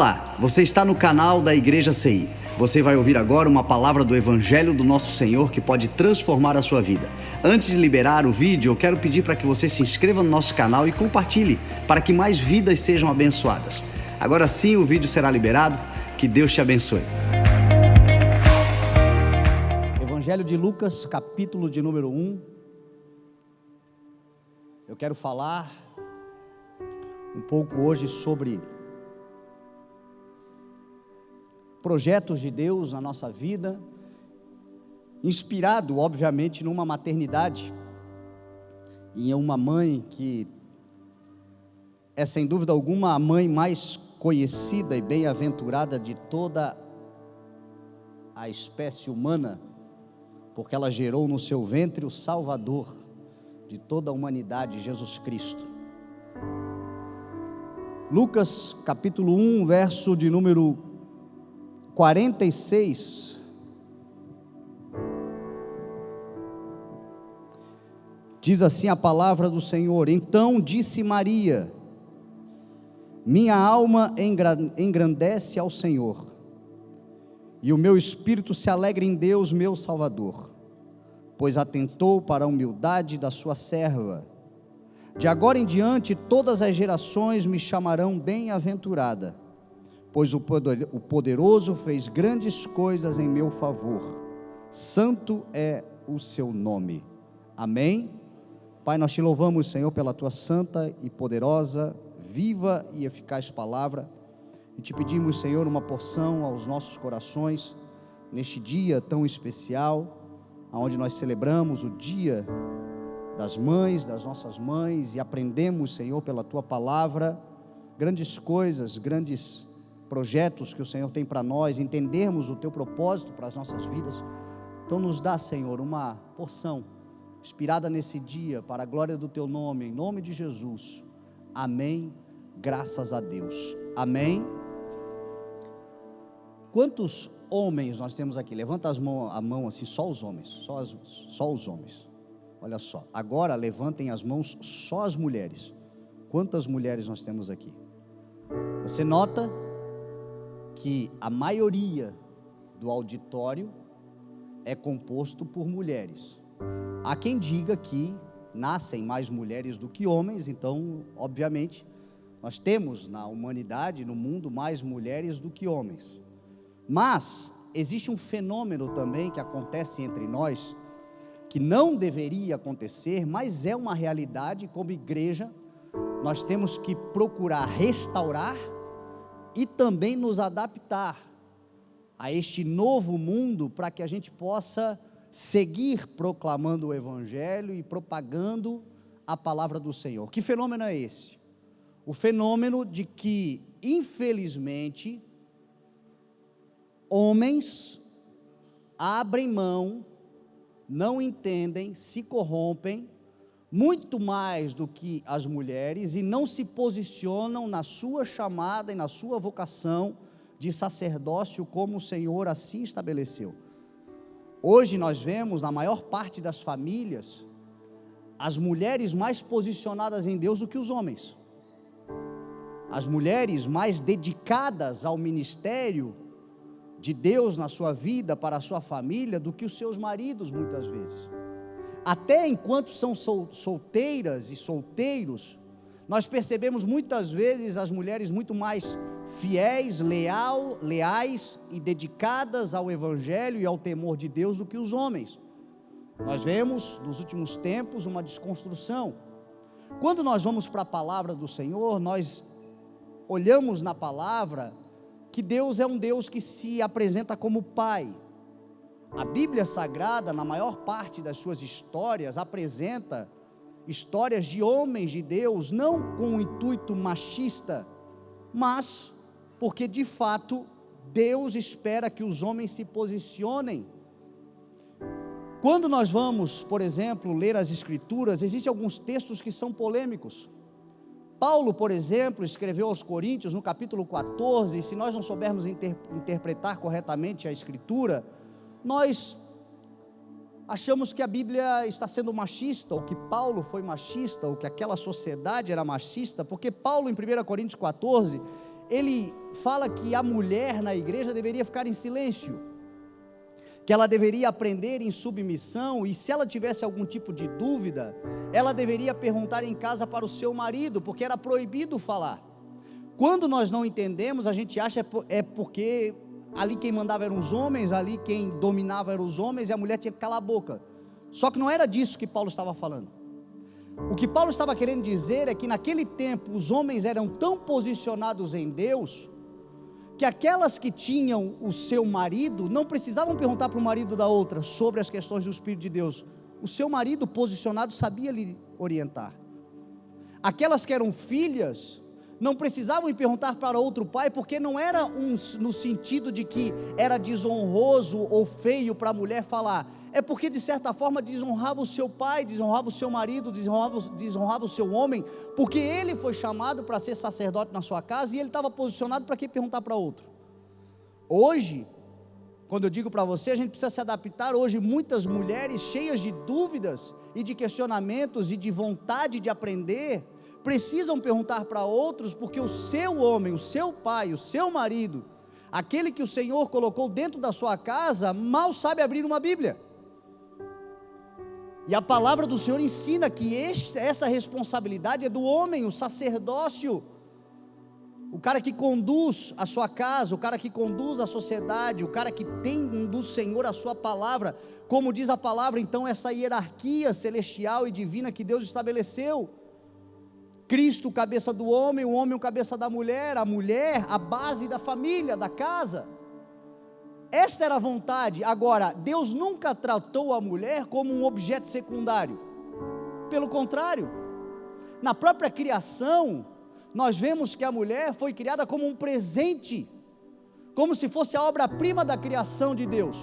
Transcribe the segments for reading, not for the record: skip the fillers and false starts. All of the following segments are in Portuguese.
Olá, você está no canal da Igreja CI. Você vai ouvir agora uma palavra do Evangelho do Nosso Senhor que pode transformar a sua vida. Antes de liberar o vídeo, eu quero pedir para que você se inscreva no nosso canal e compartilhe, para que mais vidas sejam abençoadas. Agora sim o vídeo será liberado. Que Deus te abençoe. Evangelho de Lucas, capítulo de número 1. Eu quero falar um pouco hoje sobre projetos de Deus na nossa vida, inspirado, obviamente, numa maternidade e em uma mãe que é, sem dúvida alguma, a mãe mais conhecida e bem-aventurada de toda a espécie humana, porque ela gerou no seu ventre o Salvador de toda a humanidade, Jesus Cristo. Lucas, capítulo 1, verso de número 46, diz assim a palavra do Senhor: Então disse Maria: minha alma engrandece ao Senhor, e o meu espírito se alegra em Deus meu Salvador, pois atentou para a humildade da sua serva. De agora em diante todas as gerações me chamarão bem-aventurada, pois o poderoso fez grandes coisas em meu favor. Santo é o seu nome. Amém? Pai, nós te louvamos, Senhor, pela tua santa e poderosa, viva e eficaz palavra, e te pedimos, Senhor, uma porção aos nossos corações, neste dia tão especial, onde nós celebramos o dia das mães, das nossas mães, e aprendemos, Senhor, pela tua palavra, grandes coisas, grandes projetos que o Senhor tem para nós, entendermos o teu propósito para as nossas vidas. Então nos dá, Senhor, uma porção inspirada nesse dia, para a glória do teu nome, em nome de Jesus. Amém, graças a Deus. Amém. Quantos homens nós temos aqui? Levanta a mão assim, só os homens, só os homens. Olha só, agora levantem as mãos só as mulheres. Quantas mulheres nós temos aqui? Você nota que a maioria do auditório é composto por mulheres. Há quem diga que nascem mais mulheres do que homens, então, obviamente, nós temos na humanidade, no mundo, mais mulheres do que homens. Mas existe um fenômeno também que acontece entre nós, que não deveria acontecer, mas é uma realidade. Como igreja, nós temos que procurar restaurar e também nos adaptar a este novo mundo, para que a gente possa seguir proclamando o Evangelho e propagando a palavra do Senhor. Que fenômeno é esse? O fenômeno de que, infelizmente, homens abrem mão, não entendem, se corrompem, muito mais do que as mulheres, e não se posicionam na sua chamada e na sua vocação de sacerdócio, como o Senhor assim estabeleceu. Hoje nós vemos, na maior parte das famílias, as mulheres mais posicionadas em Deus do que os homens, as mulheres mais dedicadas ao ministério de Deus na sua vida, para a sua família, do que os seus maridos, muitas vezes. Até enquanto são solteiras e solteiros, nós percebemos muitas vezes as mulheres muito mais fiéis, leais e dedicadas ao Evangelho e ao temor de Deus do que os homens. Nós vemos nos últimos tempos uma desconstrução. Quando nós vamos para a palavra do Senhor, nós olhamos na palavra que Deus é um Deus que se apresenta como Pai. A Bíblia Sagrada, na maior parte das suas histórias, apresenta histórias de homens de Deus, não com um intuito machista, mas porque de fato Deus espera que os homens se posicionem. Quando nós vamos, por exemplo, ler as Escrituras, existem alguns textos que são polêmicos. Paulo, por exemplo, escreveu aos Coríntios, no capítulo 14, e se nós não soubermos interpretar corretamente a Escritura, nós achamos que a Bíblia está sendo machista, ou que Paulo foi machista, ou que aquela sociedade era machista, porque Paulo, em 1 Coríntios 14, ele fala que a mulher na igreja deveria ficar em silêncio, que ela deveria aprender em submissão, e se ela tivesse algum tipo de dúvida, ela deveria perguntar em casa para o seu marido, porque era proibido falar. Quando nós não entendemos, a gente acha porque ali quem mandava eram os homens, ali quem dominava eram os homens, e a mulher tinha que calar a boca. Só que não era disso que Paulo estava falando. O que Paulo estava querendo dizer é que naquele tempo os homens eram tão posicionados em Deus, que aquelas que tinham o seu marido, não precisavam perguntar para o marido da outra sobre as questões do Espírito de Deus. O seu marido posicionado sabia lhe orientar. Aquelas que eram filhas, não precisavam perguntar para outro pai, porque não era no sentido de que era desonroso ou feio para a mulher falar, é porque de certa forma desonrava o seu pai, desonrava o seu marido, desonrava o seu homem, porque ele foi chamado para ser sacerdote na sua casa, e ele estava posicionado para que perguntar para outro. Hoje, quando eu digo para você, a gente precisa se adaptar. Hoje muitas mulheres cheias de dúvidas e de questionamentos e de vontade de aprender, precisam perguntar para outros, porque o seu homem, o seu pai, o seu marido, aquele que o Senhor colocou dentro da sua casa, mal sabe abrir uma Bíblia. E a palavra do Senhor ensina que essa responsabilidade é do homem, o sacerdócio, o cara que conduz a sua casa, o cara que conduz a sociedade, o cara que tem do Senhor a sua palavra, como diz a palavra, então, essa hierarquia celestial e divina que Deus estabeleceu. Cristo, o cabeça do homem, o homem, o cabeça da mulher, a mulher, a base da família, da casa. Esta era a vontade. Agora, Deus nunca tratou a mulher como um objeto secundário. Pelo contrário, na própria criação, nós vemos que a mulher foi criada como um presente, como se fosse a obra-prima da criação de Deus.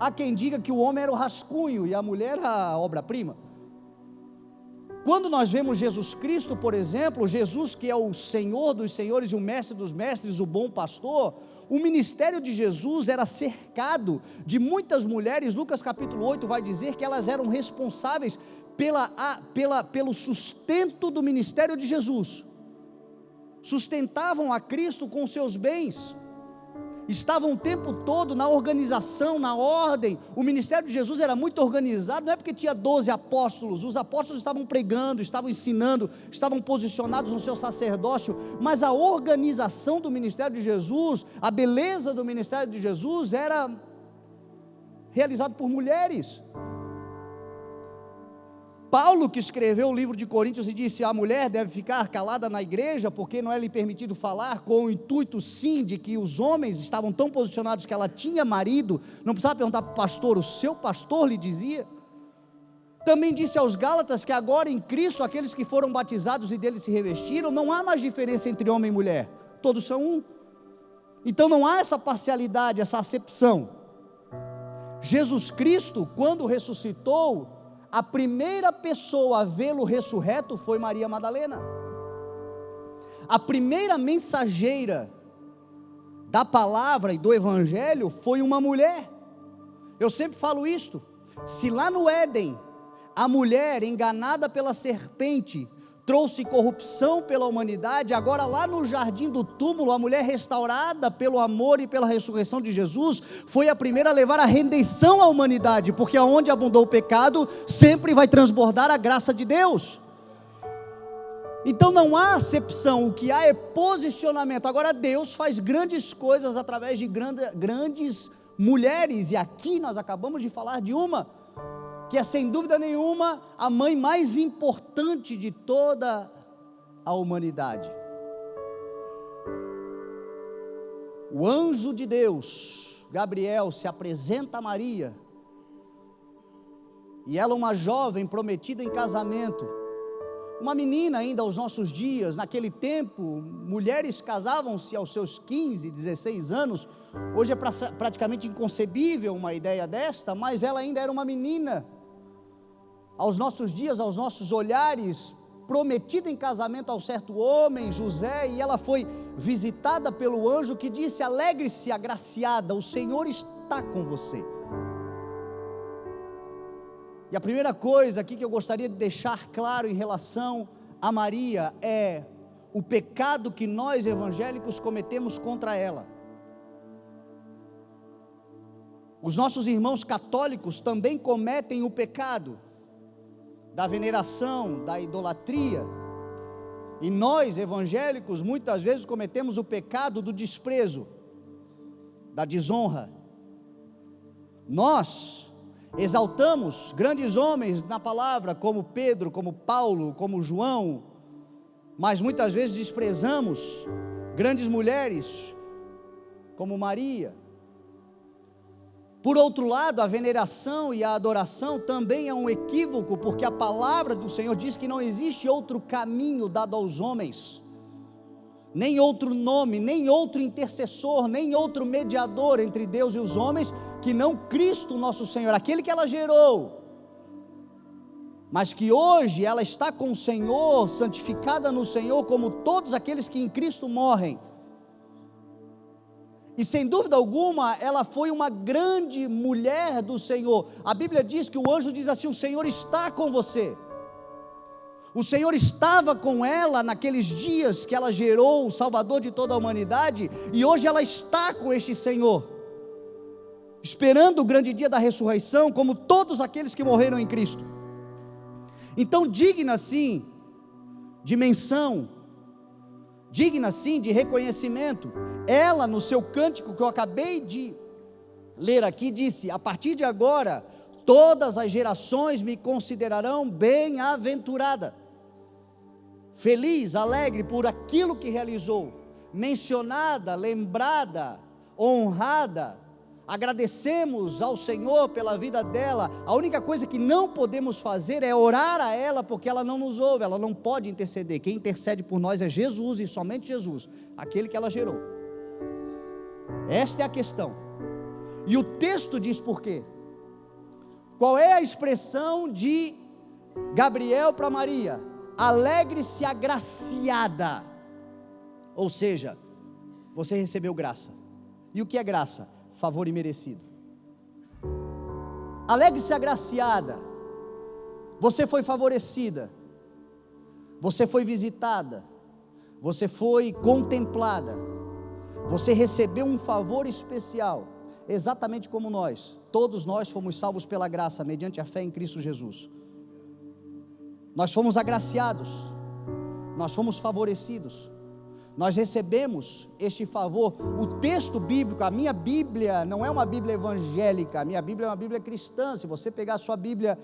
Há quem diga que o homem era o rascunho e a mulher a obra-prima. Quando nós vemos Jesus Cristo, por exemplo, Jesus que é o Senhor dos senhores e o Mestre dos mestres, o bom pastor, o ministério de Jesus era cercado de muitas mulheres. Lucas capítulo 8 vai dizer que elas eram responsáveis pelo sustento do ministério de Jesus, sustentavam a Cristo com seus bens, estavam o tempo todo na organização, na ordem. O ministério de Jesus era muito organizado, não é porque tinha 12 apóstolos, os apóstolos estavam pregando, estavam ensinando, estavam posicionados no seu sacerdócio, mas a organização do ministério de Jesus, a beleza do ministério de Jesus era realizado por mulheres. Paulo, que escreveu o livro de Coríntios e disse, a mulher deve ficar calada na igreja, porque não é lhe permitido falar, com o intuito sim, de que os homens estavam tão posicionados que ela tinha marido, não precisava perguntar para o pastor, o seu pastor lhe dizia. Também disse aos Gálatas que agora em Cristo, aqueles que foram batizados e dele se revestiram, não há mais diferença entre homem e mulher, todos são um. Então não há essa parcialidade, essa acepção. Jesus Cristo, quando ressuscitou, a primeira pessoa a vê-lo ressurreto foi Maria Madalena. A primeira mensageira da palavra e do evangelho foi uma mulher. Eu sempre falo isto, se lá no Éden, a mulher enganada pela serpente trouxe corrupção pela humanidade, agora lá no jardim do túmulo, a mulher restaurada pelo amor e pela ressurreição de Jesus, foi a primeira a levar a redenção à humanidade, porque aonde abundou o pecado, sempre vai transbordar a graça de Deus. Então não há acepção, o que há é posicionamento. Agora Deus faz grandes coisas através de grandes mulheres, e aqui nós acabamos de falar de uma, que é sem dúvida nenhuma a mãe mais importante de toda a humanidade. O anjo de Deus, Gabriel, se apresenta a Maria, e ela, uma jovem prometida em casamento, uma menina ainda aos nossos dias. Naquele tempo, mulheres casavam-se aos seus 15, 16 anos, hoje é praticamente inconcebível uma ideia desta, mas ela ainda era uma menina, aos nossos dias, aos nossos olhares, prometida em casamento ao certo homem, José, e ela foi visitada pelo anjo que disse, alegre-se agraciada, o Senhor está com você. E a primeira coisa aqui que eu gostaria de deixar claro em relação a Maria é o pecado que nós evangélicos cometemos contra ela. Os nossos irmãos católicos também cometem o pecado da veneração, da idolatria, e nós evangélicos muitas vezes cometemos o pecado do desprezo, da desonra. Nós exaltamos grandes homens na palavra, como Pedro, como Paulo, como João, mas muitas vezes desprezamos grandes mulheres, como Maria. Por outro lado, a veneração e a adoração também é um equívoco, porque a palavra do Senhor diz que não existe outro caminho dado aos homens, nem outro nome, nem outro intercessor, nem outro mediador entre Deus e os homens, que não Cristo nosso Senhor, aquele que ela gerou, mas que hoje ela está com o Senhor, santificada no Senhor, como todos aqueles que em Cristo morrem. E sem dúvida alguma, ela foi uma grande mulher do Senhor. A Bíblia diz que o anjo diz assim: o Senhor está com você. O Senhor estava com ela naqueles dias que ela gerou o Salvador de toda a humanidade, e hoje ela está com este Senhor, esperando o grande dia da ressurreição, como todos aqueles que morreram em Cristo. Então, digna sim de menção, digna sim de reconhecimento. Ela, no seu cântico que eu acabei de ler aqui, disse: a partir de agora, todas as gerações me considerarão bem-aventurada, feliz, alegre por aquilo que realizou, mencionada, lembrada, honrada. Agradecemos ao Senhor pela vida dela. A única coisa que não podemos fazer é orar a ela, porque ela não nos ouve, ela não pode interceder. Quem intercede por nós é Jesus, e somente Jesus, aquele que ela gerou. Esta é a questão, e o texto diz por quê. Qual é a expressão de Gabriel para Maria? Alegre-se agraciada, ou seja, você recebeu graça. E o que é graça? Favor imerecido. Alegre-se agraciada, você foi favorecida, você foi visitada, você foi contemplada, você recebeu um favor especial, exatamente como nós. Todos nós fomos salvos pela graça, mediante a fé em Cristo Jesus. Nós fomos agraciados, nós fomos favorecidos, nós recebemos este favor. O texto bíblico, a minha Bíblia não é uma Bíblia evangélica, a minha Bíblia é uma Bíblia cristã. Se você pegar a sua Bíblia,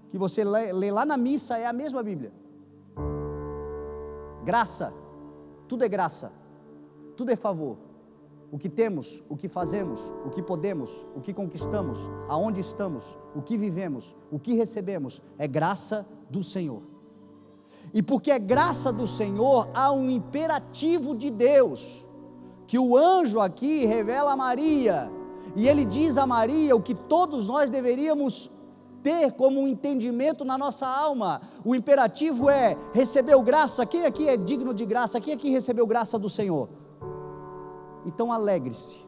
que você lê lá na missa, é a mesma Bíblia. Graça, tudo é graça, tudo é favor. O que temos, o que fazemos, o que podemos, o que conquistamos, aonde estamos, o que vivemos, o que recebemos, é graça do Senhor. E porque é graça do Senhor, há um imperativo de Deus, que o anjo aqui revela a Maria, e ele diz a Maria o que todos nós deveríamos ter como um entendimento na nossa alma. O imperativo é: recebeu graça? Quem aqui é digno de graça? Quem aqui recebeu graça do Senhor? Então alegre-se.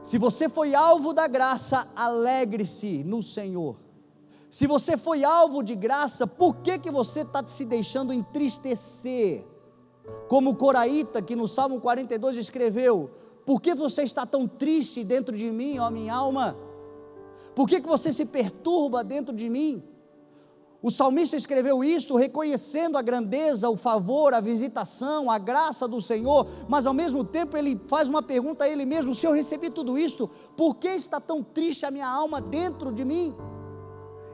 Se você foi alvo da graça, alegre-se no Senhor. Se você foi alvo de graça, por que você está se deixando entristecer? Como o Coraíta, que no Salmo 42 escreveu: por que você está tão triste dentro de mim, ó minha alma? Por que você se perturba dentro de mim? O salmista escreveu isto reconhecendo a grandeza, o favor, a visitação, a graça do Senhor, mas ao mesmo tempo ele faz uma pergunta a ele mesmo: se eu recebi tudo isto, por que está tão triste a minha alma dentro de mim?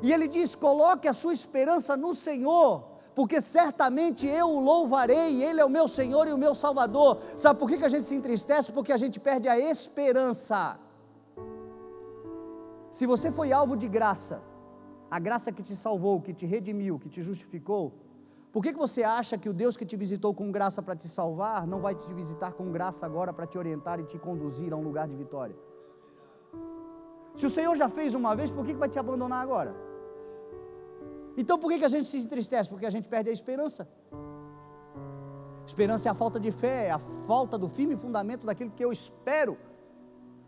E ele diz: coloque a sua esperança no Senhor, porque certamente eu o louvarei, Ele é o meu Senhor e o meu Salvador. Sabe por que a gente se entristece? Porque a gente perde a esperança. Se você foi alvo de graça, a graça que te salvou, que te redimiu, que te justificou, por que você acha que o Deus que te visitou com graça para te salvar, não vai te visitar com graça agora para te orientar e te conduzir a um lugar de vitória? Se o Senhor já fez uma vez, por que vai te abandonar agora? Então por que a gente se entristece? Porque a gente perde a esperança. Esperança é a falta de fé, é a falta do firme fundamento daquilo que eu espero.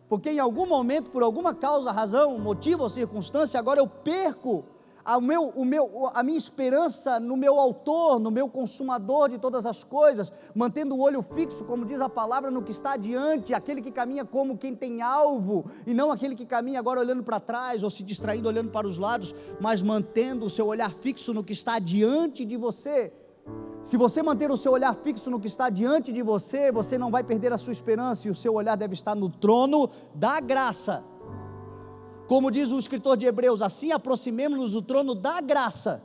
Porque em algum momento, por alguma causa, razão, motivo ou circunstância, agora eu perco a minha esperança no meu autor, no meu consumador de todas as coisas, mantendo o olho fixo, como diz a palavra, no que está adiante, aquele que caminha como quem tem alvo, e não aquele que caminha agora olhando para trás, ou se distraindo olhando para os lados, mas mantendo o seu olhar fixo no que está diante de você. Se você manter o seu olhar fixo no que está diante de você, você não vai perder a sua esperança, e o seu olhar deve estar no trono da graça. Como diz o escritor de Hebreus, assim aproximemo-nos do trono da graça,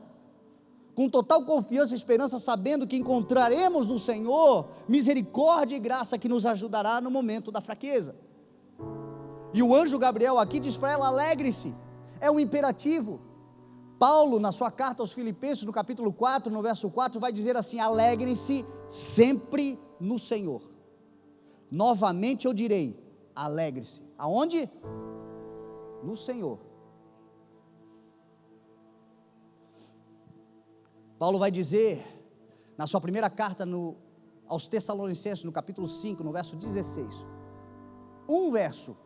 com total confiança e esperança, sabendo que encontraremos no Senhor misericórdia e graça que nos ajudará no momento da fraqueza. E o anjo Gabriel aqui diz para ela: alegre-se, é um imperativo. Paulo, na sua carta aos Filipenses, no capítulo 4, no verso 4, vai dizer assim: alegrem-se sempre no Senhor. Novamente eu direi, alegre-se. Aonde? No Senhor. Paulo vai dizer, na sua primeira carta aos Tessalonicenses, no capítulo 5, no verso 16, um verso,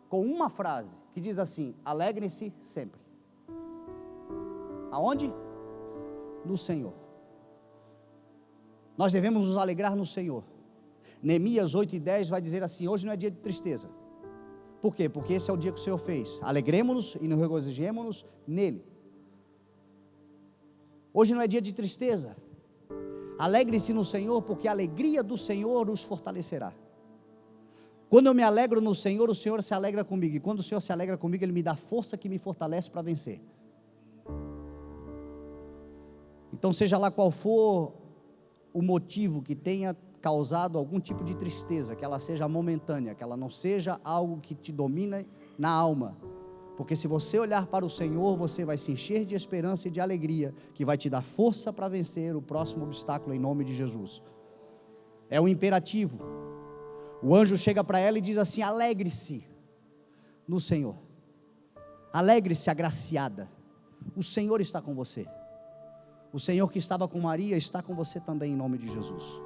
com uma frase, que diz assim: alegrem-se sempre. Aonde? No Senhor. Nós devemos nos alegrar no Senhor. Neemias 8:10 vai dizer assim: hoje não é dia de tristeza. Por quê? Porque esse é o dia que o Senhor fez. Alegremos-nos e nos regozijemos nele. Hoje não é dia de tristeza. Alegre-se no Senhor, porque a alegria do Senhor os fortalecerá. Quando eu me alegro no Senhor, o Senhor se alegra comigo. E quando o Senhor se alegra comigo, Ele me dá força que me fortalece para vencer. Então, seja lá qual for o motivo que tenha causado algum tipo de tristeza, que ela seja momentânea, que ela não seja algo que te domina na alma, porque se você olhar para o Senhor, você vai se encher de esperança e de alegria, que vai te dar força para vencer o próximo obstáculo em nome de Jesus. É um imperativo. O anjo chega para ela e diz assim: alegre-se no Senhor, alegre-se, agraciada, o Senhor está com você. O Senhor que estava com Maria está com você também em nome de Jesus.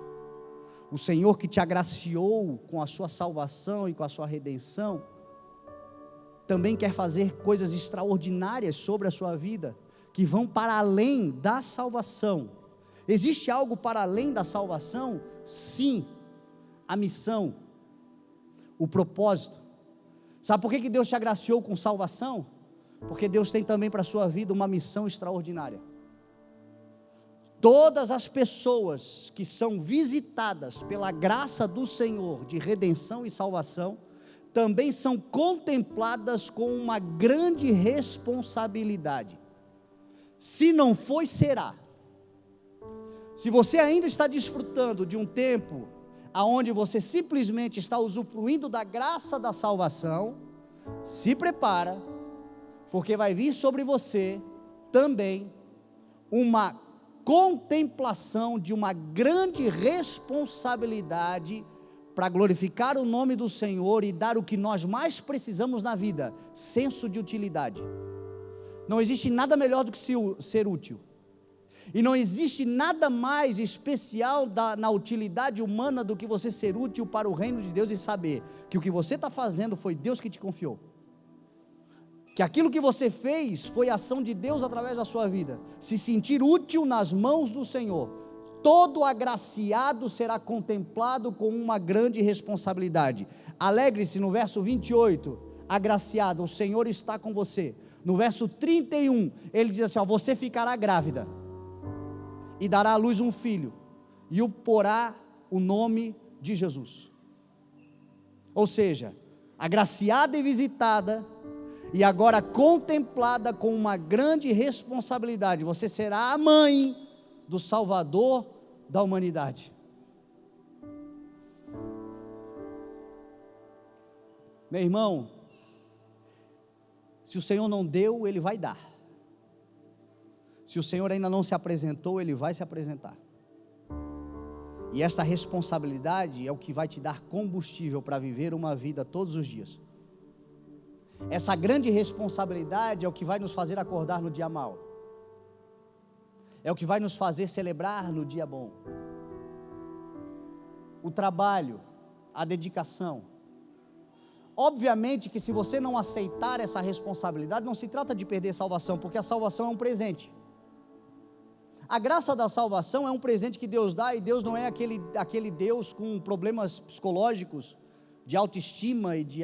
O Senhor que te agraciou com a sua salvação e com a sua redenção, também quer fazer coisas extraordinárias sobre a sua vida, que vão para além da salvação. Existe algo para além da salvação? Sim, a missão, o propósito. Sabe por que Deus te agraciou com salvação? Porque Deus tem também para a sua vida uma missão extraordinária. Todas as pessoas que são visitadas pela graça do Senhor de redenção e salvação, também são contempladas com uma grande responsabilidade. Se não foi, será. Se você ainda está desfrutando de um tempo aonde você simplesmente está usufruindo da graça da salvação, se prepara, porque vai vir sobre você também uma contemplação de uma grande responsabilidade para glorificar o nome do Senhor e dar o que nós mais precisamos na vida: senso de utilidade. Não existe nada melhor do que ser útil, e não existe nada mais especial na utilidade humana do que você ser útil para o reino de Deus e saber que o que você está fazendo foi Deus que te confiou, que aquilo que você fez foi ação de Deus através da sua vida. Se sentir útil nas mãos do Senhor, todo agraciado será contemplado com uma grande responsabilidade. Alegre-se, no verso 28, agraciado, o Senhor está com você. No verso 31, ele diz assim: você ficará grávida e dará à luz um filho, e o porá o nome de Jesus. Ou seja, agraciada e visitada, e agora contemplada com uma grande responsabilidade. Você será a mãe do Salvador da humanidade. Meu irmão, se o Senhor não deu, Ele vai dar. Se o Senhor ainda não se apresentou, Ele vai se apresentar. E esta responsabilidade é o que vai te dar combustível para viver uma vida todos os dias. Essa grande responsabilidade é o que vai nos fazer acordar no dia mau, é o que vai nos fazer celebrar no dia bom. O trabalho, a dedicação, Obviamente que se você não aceitar essa responsabilidade, não se trata de perder salvação, porque a salvação é um presente. A graça da salvação é um presente que Deus dá, e Deus não é aquele Deus com problemas psicológicos, de autoestima e de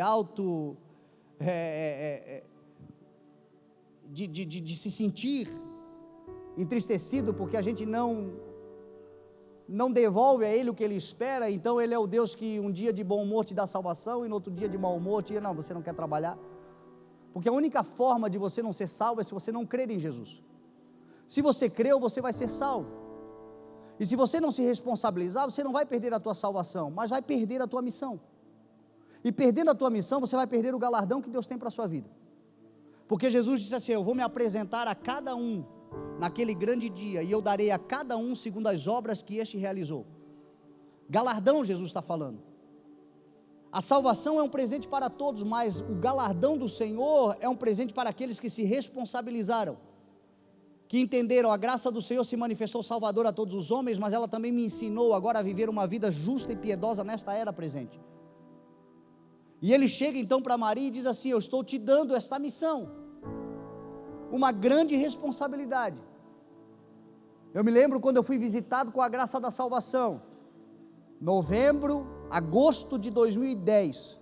de se sentir entristecido porque a gente não devolve a Ele o que Ele espera. Então Ele é o Deus que um dia de bom humor te dá salvação, e no outro dia de mau humor te diz, não, você não quer trabalhar. Porque a única forma de você não ser salvo é se você não crer em Jesus. Se você creu, você vai ser salvo. E se você não se responsabilizar, você não vai perder a tua salvação, mas vai perder a tua missão. E perdendo a tua missão, você vai perder o galardão que Deus tem para a sua vida. Porque Jesus disse assim, eu vou me apresentar a cada um naquele grande dia, e eu darei a cada um segundo as obras que este realizou. Galardão, Jesus está falando. A salvação é um presente para todos, mas o galardão do Senhor é um presente para aqueles que se responsabilizaram, que entenderam, a graça do Senhor se manifestou salvador a todos os homens, mas ela também me ensinou agora a viver uma vida justa e piedosa nesta era presente. E ele chega então para Maria e diz assim, eu estou te dando esta missão, uma grande responsabilidade. Eu me lembro quando eu fui visitado com a graça da salvação, agosto de 2010,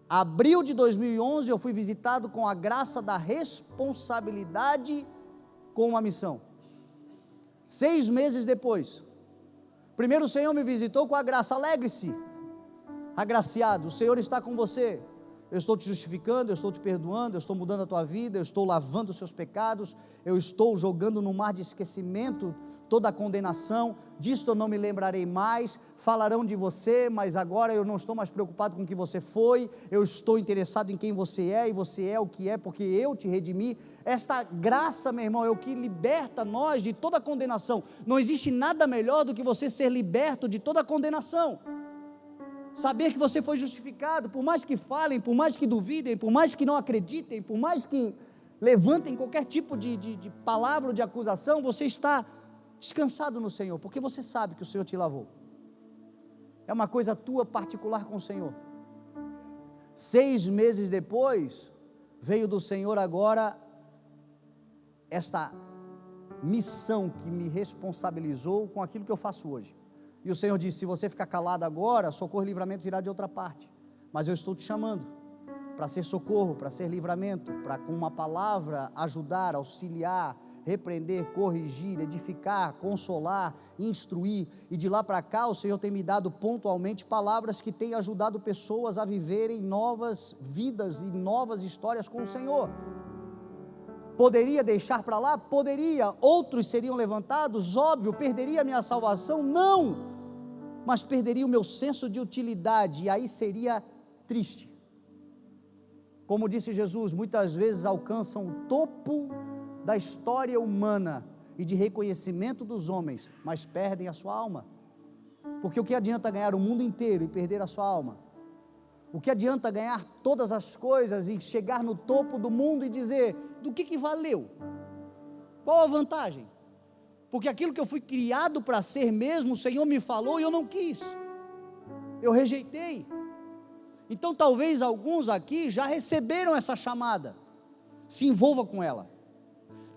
abril de 2011 eu fui visitado com a graça da responsabilidade com uma missão. 6 meses depois, primeiro o Senhor me visitou com a graça, alegre-se, agraciado, o Senhor está com você, eu estou te justificando, eu estou te perdoando, eu estou mudando a tua vida, eu estou lavando os seus pecados, eu estou jogando no mar de esquecimento toda a condenação, disto eu não me lembrarei mais, falarão de você, mas agora eu não estou mais preocupado com o que você foi, eu estou interessado em quem você é, e você é o que é, porque eu te redimi. Esta graça, meu irmão, é o que liberta nós de toda a condenação. Não existe nada melhor do que você ser liberto de toda a condenação, saber que você foi justificado, por mais que falem, por mais que duvidem, por mais que não acreditem, por mais que levantem qualquer tipo de palavra ou de acusação, você está descansado no Senhor, porque você sabe que o Senhor te lavou. É uma coisa tua particular com o Senhor. 6 meses depois, veio do Senhor agora esta missão que me responsabilizou com aquilo que eu faço hoje. E o Senhor disse, se você ficar calado agora, socorro e livramento virá de outra parte, mas eu estou te chamando para ser socorro, para ser livramento, para com uma palavra ajudar, auxiliar, repreender, corrigir, edificar, consolar, instruir. E de lá para cá o Senhor tem me dado pontualmente palavras que têm ajudado pessoas a viverem novas vidas e novas histórias com o Senhor. Poderia deixar para lá? Poderia. Outros seriam levantados? Óbvio. Perderia a minha salvação? Não, mas perderia o meu senso de utilidade, e aí seria triste. Como disse Jesus, muitas vezes alcançam o topo da história humana e de reconhecimento dos homens, mas perdem a sua alma. Porque o que adianta ganhar o mundo inteiro e perder a sua alma? O que adianta ganhar todas as coisas e chegar no topo do mundo e dizer, do que valeu? Qual a vantagem? Porque aquilo que eu fui criado para ser mesmo, o Senhor me falou e eu não quis, eu rejeitei. Então talvez alguns aqui já receberam essa chamada, se envolva com ela.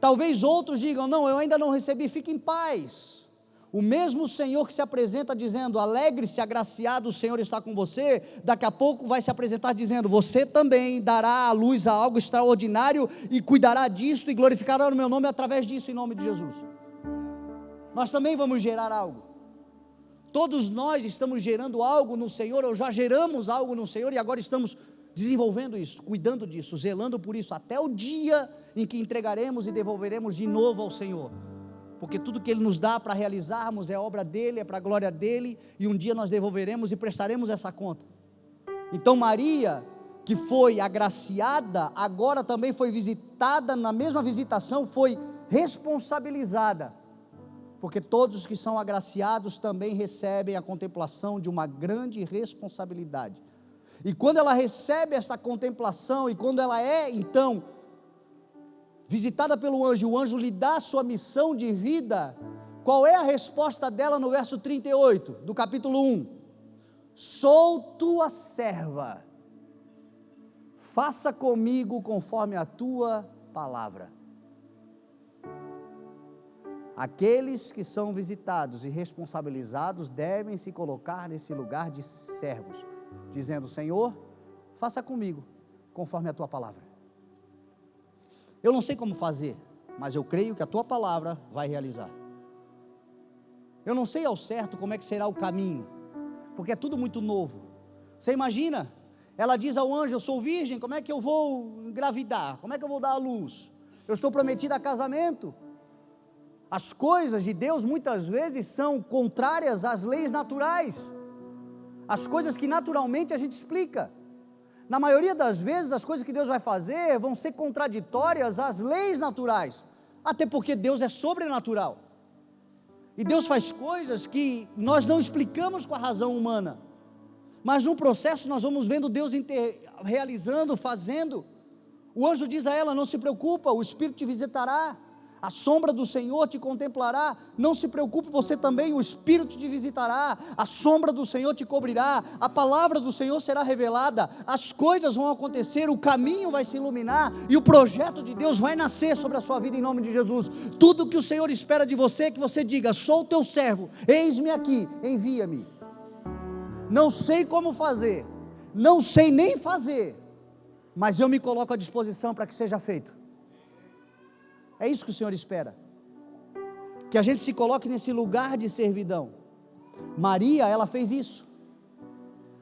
Talvez outros digam, não, eu ainda não recebi, fique em paz. O mesmo Senhor que se apresenta dizendo, alegre-se, agraciado, o Senhor está com você, daqui a pouco vai se apresentar dizendo, você também dará à luz a algo extraordinário, e cuidará disto, e glorificará o meu nome através disso, em nome de Jesus. Nós também vamos gerar algo. Todos nós estamos gerando algo no Senhor, ou já geramos algo no Senhor, e agora estamos desenvolvendo isso, cuidando disso, zelando por isso, até o dia em que entregaremos e devolveremos de novo ao Senhor, porque tudo que Ele nos dá para realizarmos é obra dEle, é para a glória dEle, e um dia nós devolveremos e prestaremos essa conta. Então Maria, que foi agraciada, agora também foi visitada, na mesma visitação foi responsabilizada, porque todos os que são agraciados também recebem a contemplação de uma grande responsabilidade. E quando ela recebe esta contemplação, e quando ela é então visitada pelo anjo, o anjo lhe dá a sua missão de vida, qual é a resposta dela no verso 38 do capítulo 1? Sou tua serva, faça comigo conforme a tua palavra. Aqueles que são visitados e responsabilizados devem se colocar nesse lugar de servos, dizendo: Senhor, faça comigo conforme a tua palavra. Eu não sei como fazer, mas eu creio que a tua palavra vai realizar. Eu não sei ao certo como é que será o caminho, porque é tudo muito novo. Você imagina, ela diz ao anjo: eu sou virgem, como é que eu vou engravidar? Como é que eu vou dar à luz? Eu estou prometida a casamento. As coisas de Deus muitas vezes são contrárias às leis naturais, as coisas que naturalmente a gente explica. Na maioria das vezes as coisas que Deus vai fazer vão ser contraditórias às leis naturais, até porque Deus é sobrenatural, e Deus faz coisas que nós não explicamos com a razão humana, mas no processo nós vamos vendo Deus realizando, fazendo. O anjo diz a ela: não se preocupa, o Espírito te visitará, a sombra do Senhor te contemplará. Não se preocupe você também, o Espírito te visitará, a sombra do Senhor te cobrirá, a palavra do Senhor será revelada, as coisas vão acontecer, o caminho vai se iluminar, e o projeto de Deus vai nascer sobre a sua vida em nome de Jesus. Tudo que o Senhor espera de você é que você diga: sou o teu servo, eis-me aqui, envia-me. Não sei como fazer, não sei nem fazer, mas eu me coloco à disposição para que seja feito. É isso que o Senhor espera, que a gente se coloque nesse lugar de servidão. Maria, ela fez isso.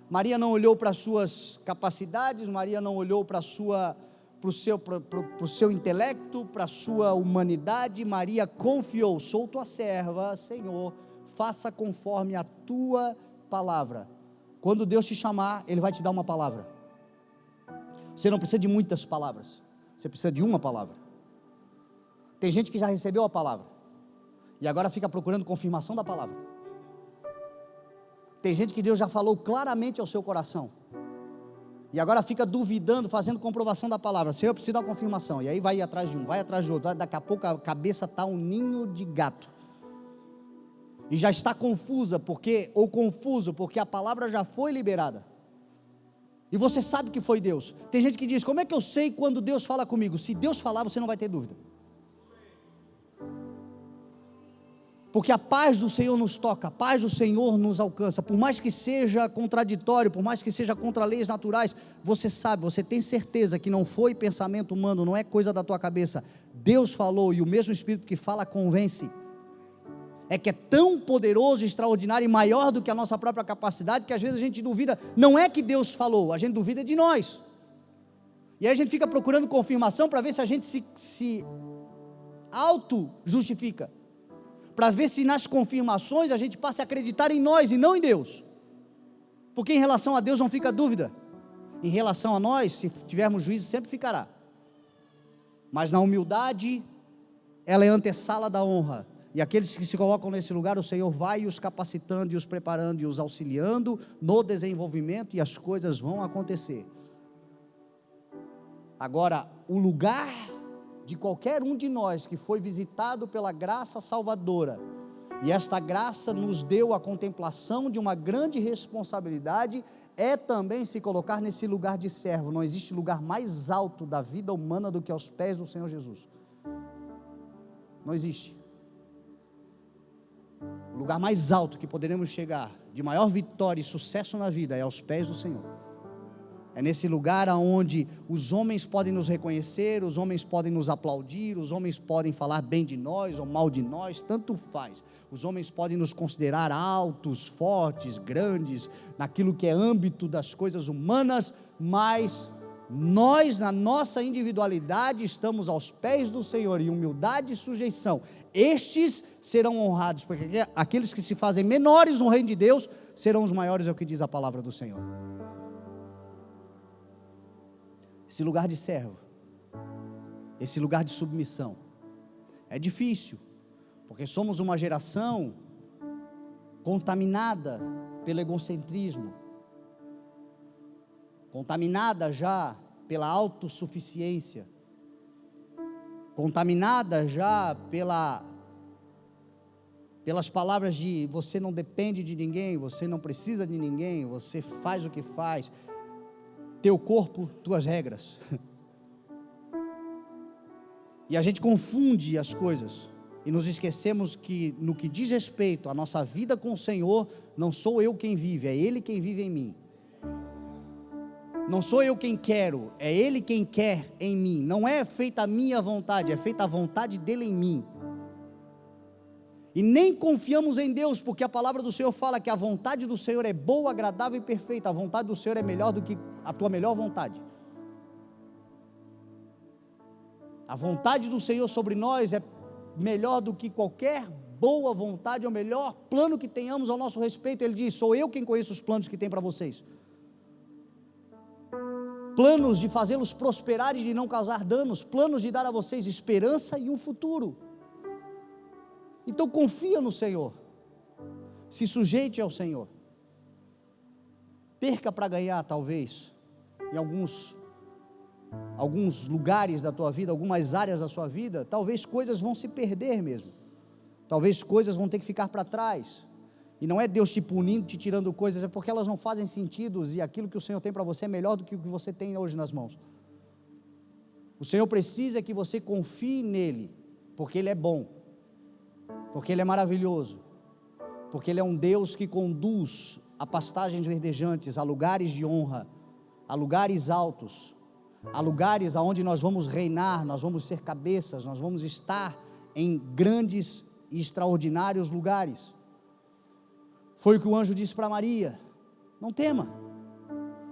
Maria não olhou para as suas capacidades, Maria não olhou para o seu intelecto, para a sua humanidade. Maria confiou: sou tua serva, Senhor, faça conforme a tua palavra. Quando Deus te chamar, Ele vai te dar uma palavra. Você não precisa de muitas palavras, você precisa de uma palavra. Tem gente que já recebeu a palavra e agora fica procurando confirmação da palavra. Tem gente que Deus já falou claramente ao seu coração e agora fica duvidando, fazendo comprovação da palavra. Senhor, eu preciso da confirmação. E aí vai atrás de um, vai atrás de outro. Daqui a pouco a cabeça está um ninho de gato e já está confuso porque a palavra já foi liberada e você sabe que foi Deus. Tem gente que diz: como é que eu sei quando Deus fala comigo? Se Deus falar, você não vai ter dúvida, porque a paz do Senhor nos toca, a paz do Senhor nos alcança. Por mais que seja contraditório, por mais que seja contra leis naturais, você sabe, você tem certeza que não foi pensamento humano, não é coisa da tua cabeça. Deus falou, e o mesmo Espírito que fala convence. É que é tão poderoso, extraordinário e maior do que a nossa própria capacidade, que às vezes a gente duvida. Não é que Deus falou, a gente duvida de nós, e aí a gente fica procurando confirmação para ver se a gente se auto-justifica, para ver se nas confirmações a gente passa a acreditar em nós e não em Deus, porque em relação a Deus não fica dúvida, em relação a nós, se tivermos juízo, sempre ficará, mas na humildade, ela é antessala da honra, e aqueles que se colocam nesse lugar, o Senhor vai os capacitando, e os preparando, e os auxiliando no desenvolvimento, e as coisas vão acontecer. Agora, o lugar de qualquer um de nós que foi visitado pela graça salvadora, e esta graça nos deu a contemplação de uma grande responsabilidade, é também se colocar nesse lugar de servo. Não existe lugar mais alto da vida humana do que aos pés do Senhor Jesus, não existe. O lugar mais alto que poderemos chegar, de maior vitória e sucesso na vida, é aos pés do Senhor. É nesse lugar onde os homens podem nos reconhecer, os homens podem nos aplaudir, os homens podem falar bem de nós ou mal de nós, tanto faz. Os homens podem nos considerar altos, fortes, grandes, naquilo que é âmbito das coisas humanas, mas nós, na nossa individualidade, estamos aos pés do Senhor, em humildade e sujeição. Estes serão honrados, porque aqueles que se fazem menores no reino de Deus, serão os maiores, é o que diz a palavra do Senhor. Esse lugar de servo, esse lugar de submissão, é difícil, porque somos uma geração contaminada pelo egocentrismo, contaminada já pela autossuficiência, contaminada já pelas palavras de você não depende de ninguém, você não precisa de ninguém, você faz o que faz. teu corpo, tuas regras. E a gente confunde as coisas e nos esquecemos que no que diz respeito à nossa vida com o Senhor, não sou eu quem vive, é Ele quem vive em mim. Não sou eu quem quero, é Ele quem quer em mim. Não é feita a minha vontade, é feita a vontade dEle em mim. E nem confiamos em Deus, porque a palavra do Senhor fala que a vontade do Senhor é boa, agradável e perfeita. A vontade do Senhor é melhor do que a tua melhor vontade. A vontade do Senhor sobre nós é melhor do que qualquer boa vontade, é o melhor plano que tenhamos ao nosso respeito. Ele diz: sou eu quem conheço os planos que tem para vocês. Planos de fazê-los prosperar e de não causar danos, planos de dar a vocês esperança e um futuro. Então confia no Senhor, se sujeite ao Senhor, perca para ganhar talvez, em alguns lugares da tua vida, algumas áreas da sua vida, talvez coisas vão se perder mesmo, talvez coisas vão ter que ficar para trás, e não é Deus te punindo, te tirando coisas, é porque elas não fazem sentido, e aquilo que o Senhor tem para você é melhor do que o que você tem hoje nas mãos. O Senhor precisa que você confie nele, porque Ele é bom, porque Ele é maravilhoso, porque Ele é um Deus que conduz a pastagens verdejantes, a lugares de honra, a lugares altos, a lugares aonde nós vamos reinar, nós vamos ser cabeças, nós vamos estar em grandes e extraordinários lugares. Foi o que o anjo disse para Maria: não tema,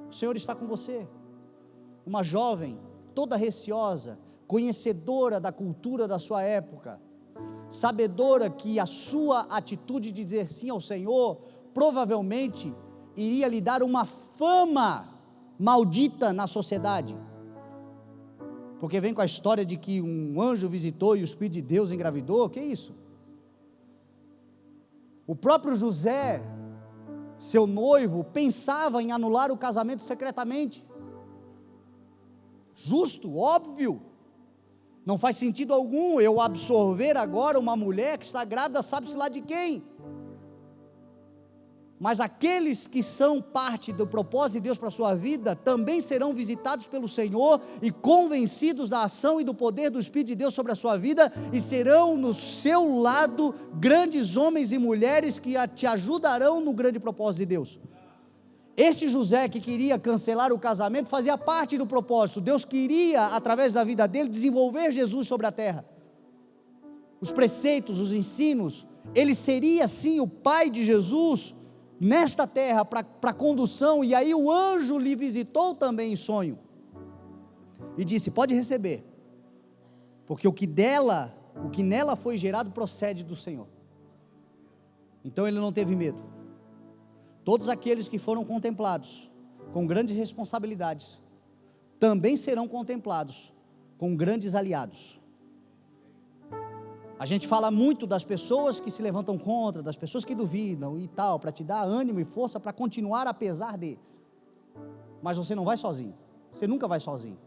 o Senhor está com você. Uma jovem, toda receosa, conhecedora da cultura da sua época, sabedora que a sua atitude de dizer sim ao Senhor, provavelmente iria lhe dar uma fama maldita na sociedade, porque vem com a história de que um anjo visitou e o Espírito de Deus engravidou. Que isso? O próprio José, seu noivo, pensava em anular o casamento secretamente. Justo, óbvio. Não faz sentido algum eu absorver agora uma mulher que está grávida, sabe-se lá de quem. Mas aqueles que são parte do propósito de Deus para a sua vida, também serão visitados pelo Senhor e convencidos da ação e do poder do Espírito de Deus sobre a sua vida, e serão no seu lado grandes homens e mulheres que te ajudarão no grande propósito de Deus. Este José que queria cancelar o casamento fazia parte do propósito. Deus queria, através da vida dele, desenvolver Jesus sobre a terra. Os preceitos, os ensinos, ele seria sim o pai de Jesus nesta terra para condução. E aí o anjo lhe visitou também em sonho e disse: pode receber, porque o que nela foi gerado procede do Senhor. Então ele não teve medo. Todos aqueles que foram contemplados com grandes responsabilidades, também serão contemplados com grandes aliados. A gente fala muito das pessoas que se levantam contra, das pessoas que duvidam e tal, para te dar ânimo e força para continuar apesar de. Mas você não vai sozinho, você nunca vai sozinho.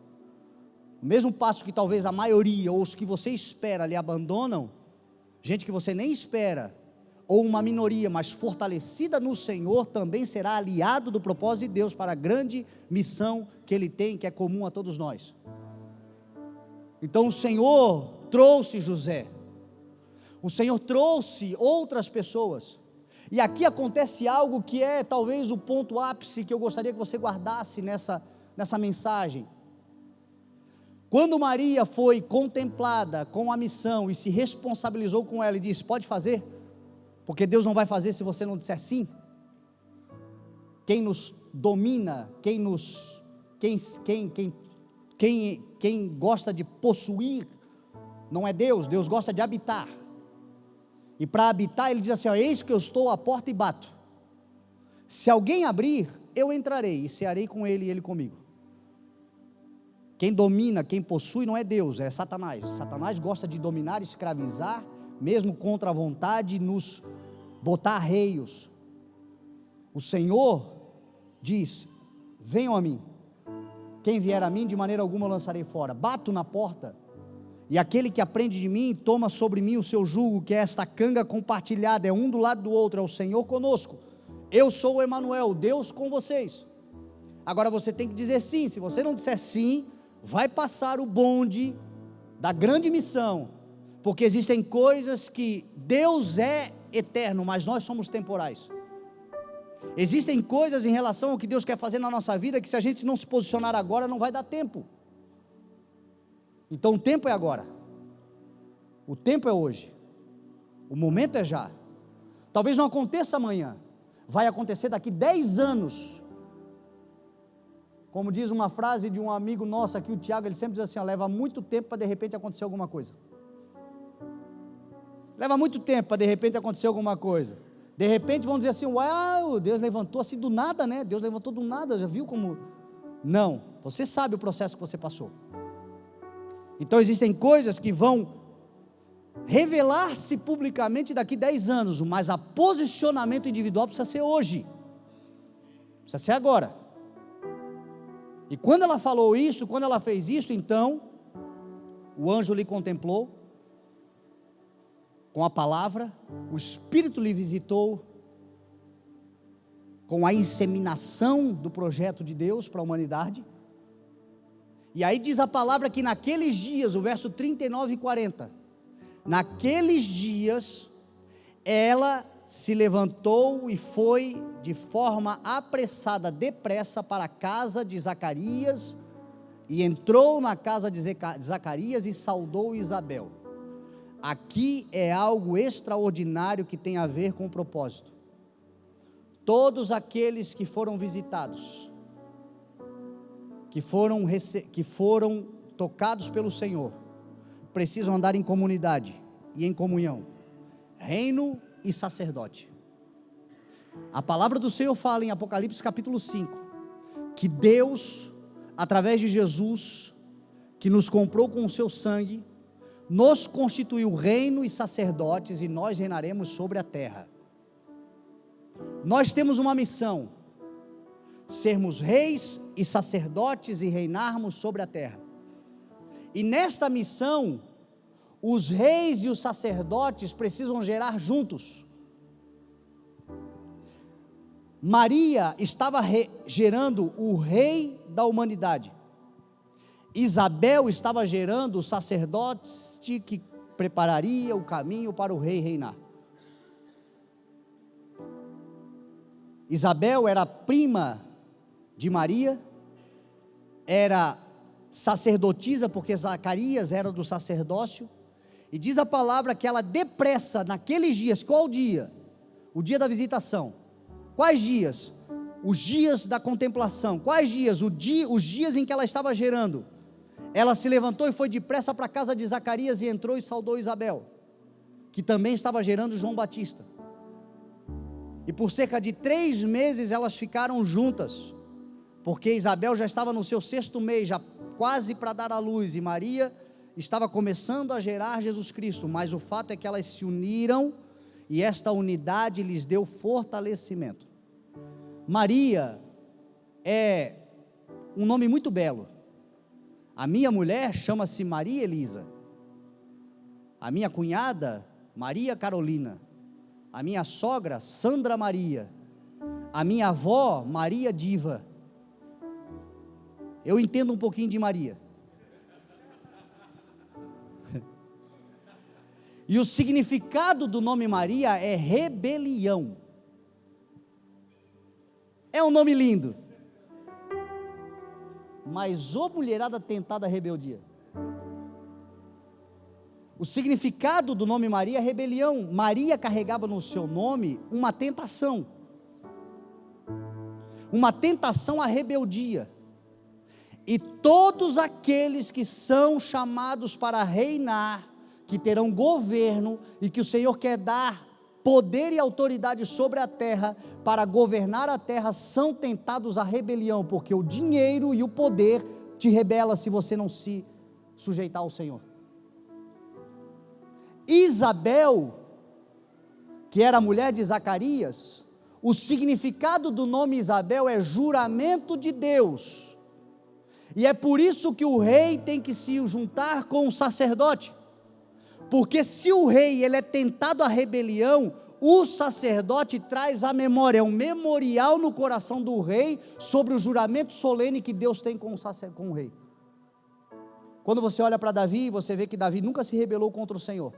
O mesmo passo que talvez a maioria, ou os que você espera, lhe abandonam, gente que você nem espera, ou uma minoria, mas fortalecida no Senhor, também será aliado do propósito de Deus para a grande missão que Ele tem, que é comum a todos nós. Então o Senhor trouxe José, o Senhor trouxe outras pessoas, e aqui acontece algo que é talvez o ponto ápice que eu gostaria que você guardasse nessa mensagem. Quando Maria foi contemplada com a missão e se responsabilizou com ela e disse: pode fazer, porque Deus não vai fazer se você não disser sim. Quem nos domina, quem gosta de possuir, não é Deus. Deus gosta de habitar, e para habitar Ele diz assim: ó, eis que eu estou à porta e bato, se alguém abrir, eu entrarei e cearei com ele e ele comigo. Quem domina, quem possui não é Deus, é Satanás. Satanás gosta de dominar, escravizar, mesmo contra a vontade, nos botar arreios. O Senhor diz: venham a mim, quem vier a mim de maneira alguma eu lançarei fora. Bato na porta, e aquele que aprende de mim toma sobre mim o seu jugo, que é esta canga compartilhada, é um do lado do outro, é o Senhor conosco. Eu sou o Emanuel, Deus com vocês. Agora você tem que dizer sim. Se você não disser sim, vai passar o bonde da grande missão, porque existem coisas que Deus é eterno, mas nós somos temporais. Existem coisas em relação ao que Deus quer fazer na nossa vida, que se a gente não se posicionar agora, não vai dar tempo. Então o tempo é agora, o tempo é hoje, o momento é já. Talvez não aconteça amanhã, vai acontecer daqui 10 anos, como diz uma frase de um amigo nosso aqui, o Tiago, ele sempre diz assim, ó, leva muito tempo para de repente acontecer alguma coisa. Leva muito tempo para de repente acontecer alguma coisa. De repente vão dizer assim, uau, Deus levantou assim do nada, né? Deus levantou do nada, já viu como? Não, você sabe o processo que você passou. Então existem coisas que vão revelar-se publicamente daqui 10 anos, mas o posicionamento individual precisa ser hoje, precisa ser agora. E quando ela falou isso, quando ela fez isso, então, o anjo lhe contemplou, com a palavra, o Espírito lhe visitou, com a inseminação do projeto de Deus para a humanidade, e aí diz a palavra que naqueles dias, o verso 39 e 40, naqueles dias, ela se levantou e foi de forma apressada, depressa, para a casa de Zacarias, e entrou na casa de Zacarias e saudou Isabel. Aqui é algo extraordinário que tem a ver com o propósito. Todos aqueles que foram visitados, que foram tocados pelo Senhor, precisam andar em comunidade e em comunhão, reino e sacerdote. A palavra do Senhor fala em Apocalipse capítulo 5, que Deus, através de Jesus, que nos comprou com o seu sangue, nos constituiu reino e sacerdotes, e nós reinaremos sobre a terra. Nós temos uma missão, sermos reis e sacerdotes e reinarmos sobre a terra. E nesta missão, os reis e os sacerdotes precisam gerar juntos. Maria estava gerando o rei da humanidade. Isabel estava gerando o sacerdote que prepararia o caminho para o rei reinar. Isabel era prima de Maria, era sacerdotisa, porque Zacarias era do sacerdócio, e diz a palavra que ela depressa, naqueles dias, qual dia? O dia da visitação. Quais dias? Os dias da contemplação. Quais dias? Os dias em que ela estava gerando. Ela se levantou e foi depressa para a casa de Zacarias e entrou e saudou Isabel, que também estava gerando João Batista. E por cerca de 3 meses elas ficaram juntas, porque Isabel já estava no seu 6º mês, já quase para dar à luz, e Maria estava começando a gerar Jesus Cristo, mas o fato é que elas se uniram, e esta unidade lhes deu fortalecimento. Maria é um nome muito belo. A minha mulher chama-se Maria Elisa, a minha cunhada, Maria Carolina, a minha sogra, Sandra Maria, a minha avó, Maria Diva. Eu entendo um pouquinho de Maria. E o significado do nome Maria é rebelião. É um nome lindo, mas ô mulherada tentada à rebeldia. O significado do nome Maria é rebelião. Maria carregava no seu nome uma tentação à rebeldia. E todos aqueles que são chamados para reinar, que terão governo, e que o Senhor quer dar poder e autoridade sobre a terra, para governar a terra, são tentados à rebelião, porque o dinheiro e o poder te rebela se você não se sujeitar ao Senhor. Isabel, que era a mulher de Zacarias, o significado do nome Isabel é juramento de Deus, e é por isso que o rei tem que se juntar com o sacerdote, porque se o rei ele é tentado à rebelião, o sacerdote traz a memória, é um memorial no coração do rei sobre o juramento solene que Deus tem com o rei. Quando você olha para Davi, você vê que Davi nunca se rebelou contra o Senhor,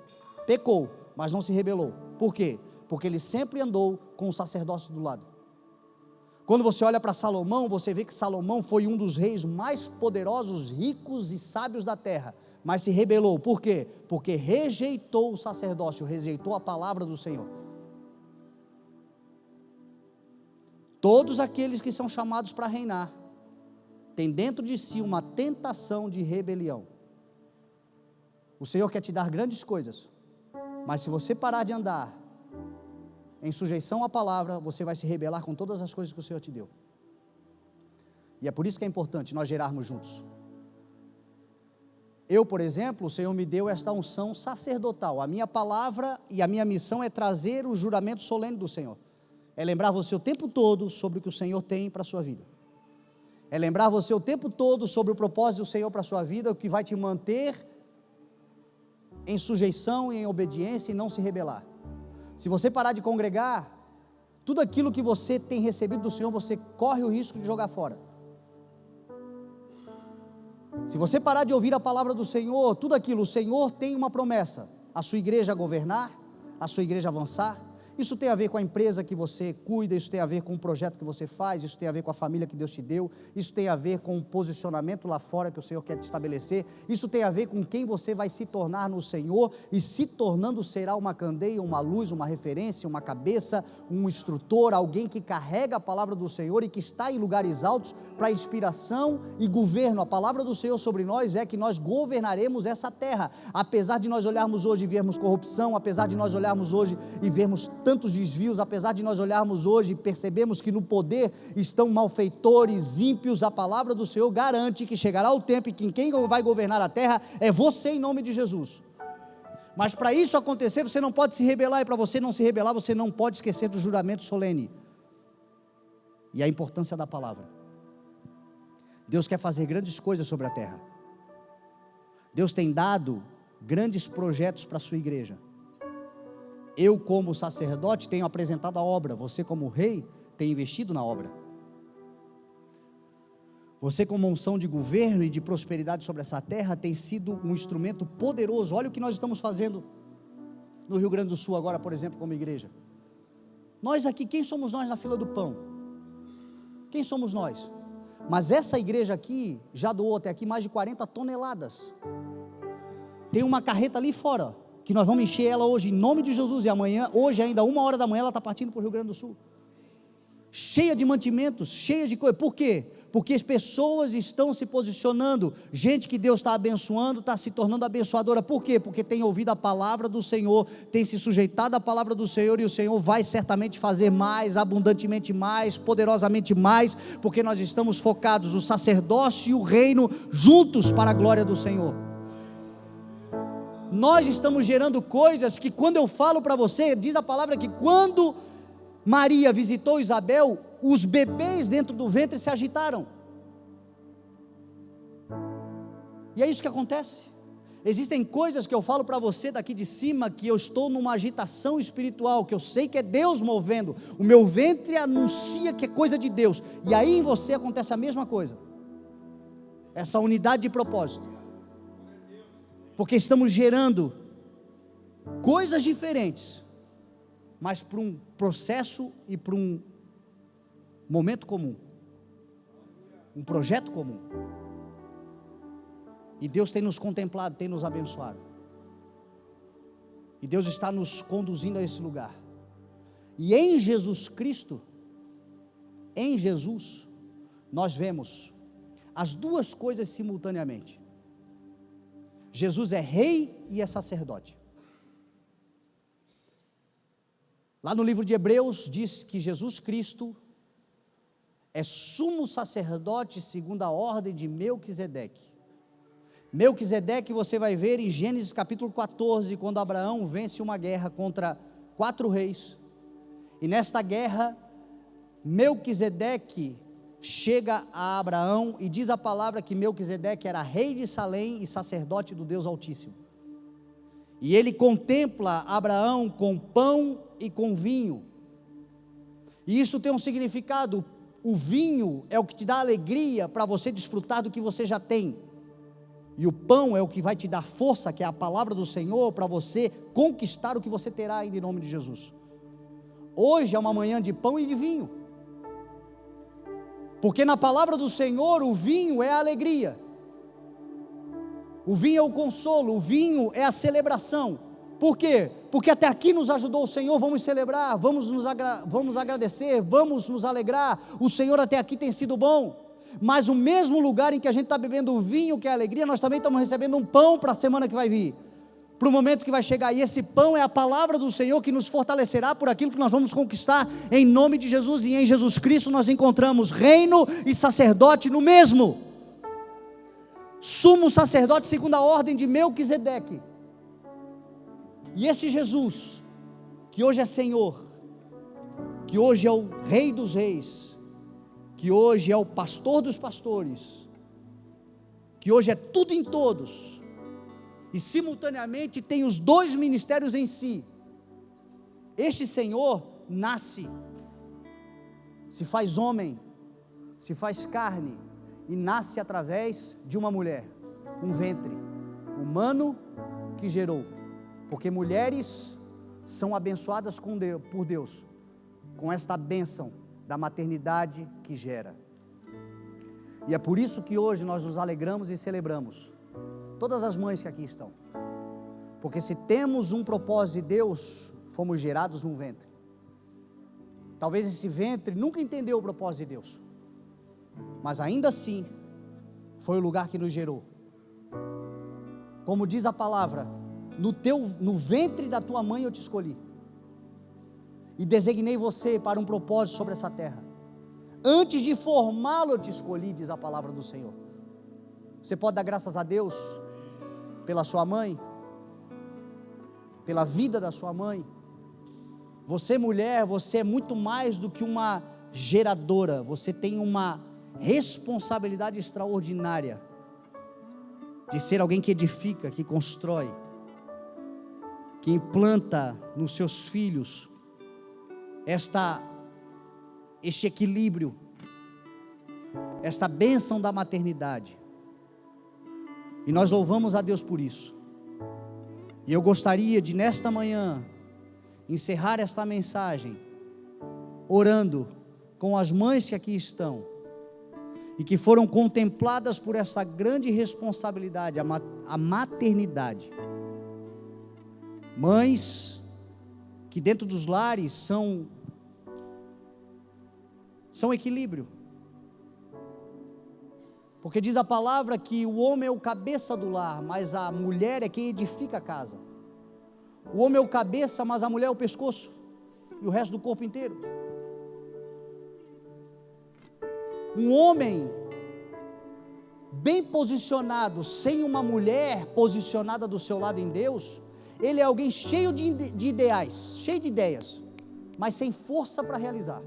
pecou, mas não se rebelou. Por quê? Porque ele sempre andou com o sacerdócio do lado. Quando você olha para Salomão, você vê que Salomão foi um dos reis mais poderosos, ricos e sábios da terra, mas se rebelou. Por quê? Porque rejeitou o sacerdócio, rejeitou a palavra do Senhor. Todos aqueles que são chamados para reinar têm dentro de si uma tentação de rebelião. O Senhor quer te dar grandes coisas, mas se você parar de andar em sujeição à palavra, você vai se rebelar com todas as coisas que o Senhor te deu. E é por isso que é importante nós gerarmos juntos. Eu, por exemplo, o Senhor me deu esta unção sacerdotal. A minha palavra e a minha missão é trazer o juramento solene do Senhor. É lembrar você o tempo todo sobre o que o Senhor tem para a sua vida. É lembrar você o tempo todo sobre o propósito do Senhor para a sua vida, o que vai te manter em sujeição e em obediência e não se rebelar. Se você parar de congregar, tudo aquilo que você tem recebido do Senhor, você corre o risco de jogar fora. Se você parar de ouvir a palavra do Senhor, tudo aquilo, o Senhor tem uma promessa, a sua igreja governar, a sua igreja avançar. Isso tem a ver com a empresa que você cuida, isso tem a ver com o projeto que você faz, isso tem a ver com a família que Deus te deu, isso tem a ver com o posicionamento lá fora que o Senhor quer te estabelecer, isso tem a ver com quem você vai se tornar no Senhor, e se tornando será uma candeia, uma luz, uma referência, uma cabeça, um instrutor, alguém que carrega a palavra do Senhor e que está em lugares altos para inspiração e governo. A palavra do Senhor sobre nós é que nós governaremos essa terra, apesar de nós olharmos hoje e vermos corrupção, apesar de nós olharmos hoje e vermos tantos desvios, apesar de nós olharmos hoje e percebemos que no poder estão malfeitores, ímpios, a palavra do Senhor garante que chegará o tempo em que quem vai governar a terra é você, em nome de Jesus. Mas para isso acontecer, você não pode se rebelar, e para você não se rebelar, você não pode esquecer do juramento solene e a importância da palavra. Deus quer fazer grandes coisas sobre a terra. Deus tem dado grandes projetos para a sua igreja. Eu, como sacerdote, tenho apresentado a obra. Você, como rei, tem investido na obra. Você, como unção de governo e de prosperidade sobre essa terra, tem sido um instrumento poderoso. Olha o que nós estamos fazendo no Rio Grande do Sul agora, por exemplo, como igreja. Nós aqui, quem somos nós na fila do pão? Quem somos nós? Mas essa igreja aqui já doou até aqui mais de 40 toneladas. Tem uma carreta ali fora, que nós vamos encher ela hoje em nome de Jesus, e amanhã, hoje ainda 1h da manhã, ela está partindo para o Rio Grande do Sul, cheia de mantimentos, cheia de coisa. Por quê? Porque as pessoas estão se posicionando, gente que Deus está abençoando, está se tornando abençoadora. Por quê? Porque tem ouvido a palavra do Senhor, tem se sujeitado à palavra do Senhor, e o Senhor vai certamente fazer mais, abundantemente mais, poderosamente mais, porque nós estamos focados, o sacerdócio e o reino, juntos para a glória do Senhor. Nós estamos gerando coisas que, quando eu falo para você, diz a palavra que quando Maria visitou Isabel, os bebês dentro do ventre se agitaram. E é isso que acontece. Existem coisas que eu falo para você daqui de cima, que eu estou numa agitação espiritual, que eu sei que é Deus movendo, o meu ventre anuncia que é coisa de Deus, e aí em você acontece a mesma coisa, essa unidade de propósito, porque estamos gerando coisas diferentes, mas para um processo e para um momento comum, um projeto comum. E Deus tem nos contemplado, tem nos abençoado, e Deus está nos conduzindo a esse lugar. E em Jesus Cristo, em Jesus, nós vemos as duas coisas simultaneamente. Jesus é rei e é sacerdote. Lá no livro de Hebreus diz que Jesus Cristo é sumo sacerdote segundo a ordem de Melquisedeque. Melquisedeque você vai ver em Gênesis capítulo 14, quando Abraão vence uma guerra contra 4 reis, e nesta guerra, Melquisedeque chega a Abraão, e diz a palavra que Melquisedeque era rei de Salém e sacerdote do Deus Altíssimo. E ele contempla Abraão com pão e com vinho. E isso tem um significado. O vinho é o que te dá alegria para você desfrutar do que você já tem. E o pão é o que vai te dar força, que é a palavra do Senhor, para você conquistar o que você terá ainda em nome de Jesus. Hoje é uma manhã de pão e de vinho. Porque na palavra do Senhor o vinho é a alegria. O vinho é o consolo, o vinho é a celebração. Por quê? Porque até aqui nos ajudou o Senhor, vamos celebrar, vamos agradecer, vamos nos alegrar. O Senhor até aqui tem sido bom. Mas o mesmo lugar em que a gente está bebendo o vinho, que é a alegria, nós também estamos recebendo um pão para a semana que vai vir, para o momento que vai chegar. E esse pão é a palavra do Senhor que nos fortalecerá por aquilo que nós vamos conquistar em nome de Jesus. E em Jesus Cristo nós encontramos reino e sacerdote no mesmo. Sumo sacerdote segundo a ordem de Melquisedeque. E esse Jesus, que hoje é Senhor, que hoje é o Rei dos Reis, que hoje é o Pastor dos Pastores, que hoje é tudo em todos, e simultaneamente tem os dois ministérios em si. Este Senhor nasce, se faz homem, se faz carne, e nasce através de uma mulher, um ventre humano que gerou, porque mulheres são abençoadas por Deus, com esta bênção da maternidade que gera. E é por isso que hoje nós nos alegramos e celebramos todas as mães que aqui estão, porque se temos um propósito de Deus, fomos gerados num ventre. Talvez esse ventre nunca entendeu o propósito de Deus, mas ainda assim foi o lugar que nos gerou. Como diz a palavra, no ventre da tua mãe eu te escolhi e designei você para um propósito sobre essa terra. Antes de formá-lo eu te escolhi, diz a palavra do Senhor. Você pode dar graças a Deus pela sua mãe, pela vida da sua mãe. Você, mulher, você é muito mais do que uma geradora, você tem uma responsabilidade extraordinária de ser alguém que edifica, que constrói, que implanta nos seus filhos este equilíbrio, esta bênção da maternidade. E nós louvamos a Deus por isso. E eu gostaria de nesta manhã encerrar esta mensagem orando com as mães que aqui estão e que foram contempladas por essa grande responsabilidade, a maternidade. Mães que dentro dos lares são equilíbrio, porque diz a palavra que o homem é o cabeça do lar, mas a mulher é quem edifica a casa. O homem é o cabeça, mas a mulher é o pescoço e o resto do corpo inteiro. Um homem bem posicionado, sem uma mulher posicionada do seu lado em Deus, ele é alguém cheio de ideais, cheio de ideias, mas sem força para realizar.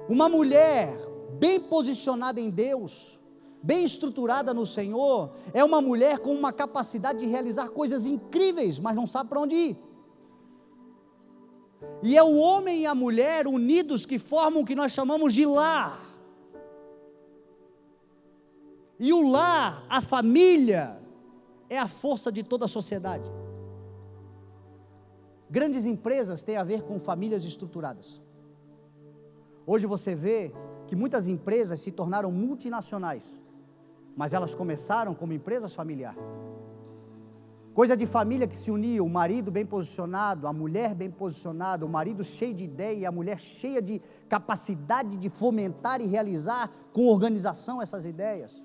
Uma mulher bem posicionada em Deus, bem estruturada no Senhor, é uma mulher com uma capacidade de realizar coisas incríveis, mas não sabe para onde ir. E é o homem e a mulher unidos que formam o que nós chamamos de lar. E o lar, a família, é a força de toda a sociedade. Grandes empresas têm a ver com famílias estruturadas. Hoje você vê que muitas empresas se tornaram multinacionais, mas elas começaram como empresas familiares. Coisa de família que se unia, o marido bem posicionado, a mulher bem posicionada, o marido cheio de ideia e a mulher cheia de capacidade de fomentar e realizar com organização essas ideias.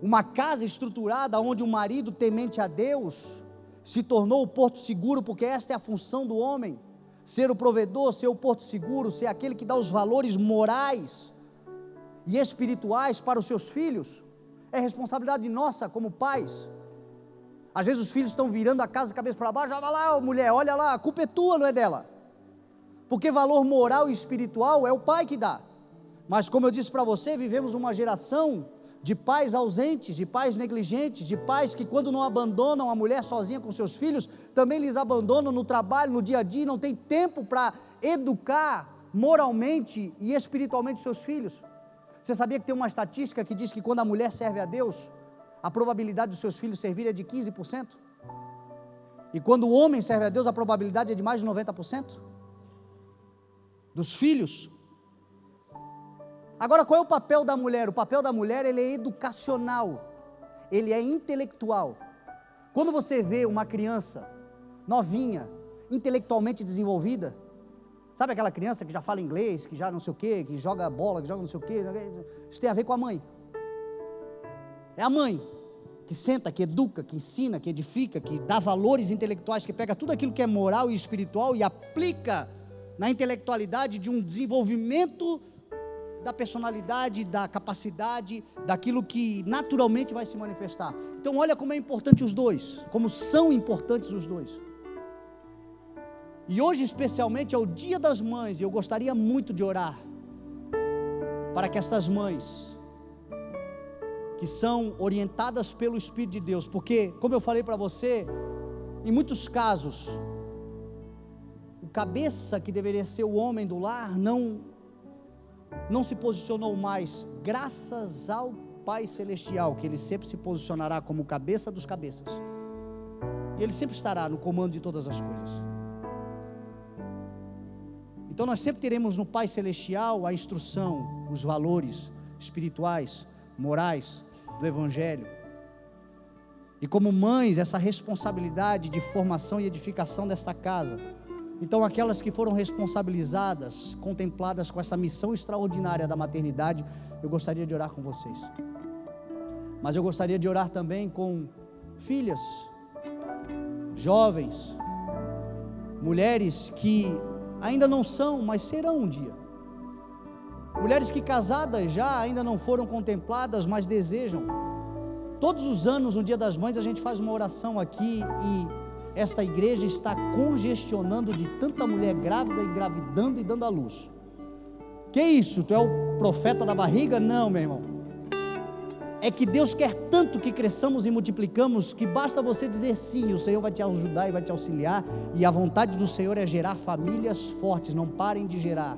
Uma casa estruturada onde o marido temente a Deus se tornou o porto seguro, porque esta é a função do homem, ser o provedor, ser o porto seguro, ser aquele que dá os valores morais e espirituais para os seus filhos. É responsabilidade nossa como pais. Às vezes os filhos estão virando a casa cabeça para baixo, vai lá, mulher, olha lá, a culpa é tua, não é dela, porque valor moral e espiritual é o pai que dá. Mas como eu disse para você, vivemos uma geração de pais ausentes, de pais negligentes, de pais que quando não abandonam a mulher sozinha com seus filhos, também lhes abandonam no trabalho, no dia a dia, não tem tempo para educar moralmente e espiritualmente seus filhos. Você sabia que tem uma estatística que diz que quando a mulher serve a Deus, a probabilidade dos seus filhos servirem é de 15%? E quando o homem serve a Deus, a probabilidade é de mais de 90%? Dos filhos. Agora, qual é o papel da mulher? O papel da mulher, ele é educacional, ele é intelectual. Quando você vê uma criança novinha, intelectualmente desenvolvida, sabe aquela criança que já fala inglês, que já não sei o quê, que joga bola, que joga não sei o quê, isso tem a ver com a mãe. É a mãe que senta, que educa, que ensina, que edifica, que dá valores intelectuais, que pega tudo aquilo que é moral e espiritual e aplica na intelectualidade de um desenvolvimento da personalidade, da capacidade, daquilo que naturalmente vai se manifestar. Então olha como é importante os dois, como são importantes os dois. E hoje especialmente é o Dia das Mães, e eu gostaria muito de orar para que estas mães, que são orientadas pelo Espírito de Deus, porque, como eu falei para você, em muitos casos, o cabeça que deveria ser o homem do lar, não se posicionou mais, graças ao Pai Celestial, que Ele sempre se posicionará como cabeça dos cabeças, e Ele sempre estará no comando de todas as coisas. Então nós sempre teremos no Pai Celestial a instrução, os valores espirituais, morais, do Evangelho, e como mães, essa responsabilidade de formação e edificação desta casa. Então aquelas que foram responsabilizadas, contempladas com essa missão extraordinária da maternidade, eu gostaria de orar com vocês, mas eu gostaria de orar também com filhas, jovens, mulheres que ainda não são, mas serão um dia, mulheres que casadas já ainda não foram contempladas, mas desejam. Todos os anos, no Dia das Mães, a gente faz uma oração aqui, e esta igreja está congestionando de tanta mulher grávida, engravidando e dando à luz. Que isso? Tu é o profeta da barriga? Não, meu irmão. É que Deus quer tanto que cresçamos e multiplicamos, que basta você dizer sim, o Senhor vai te ajudar e vai te auxiliar, e a vontade do Senhor é gerar famílias fortes, não parem de gerar.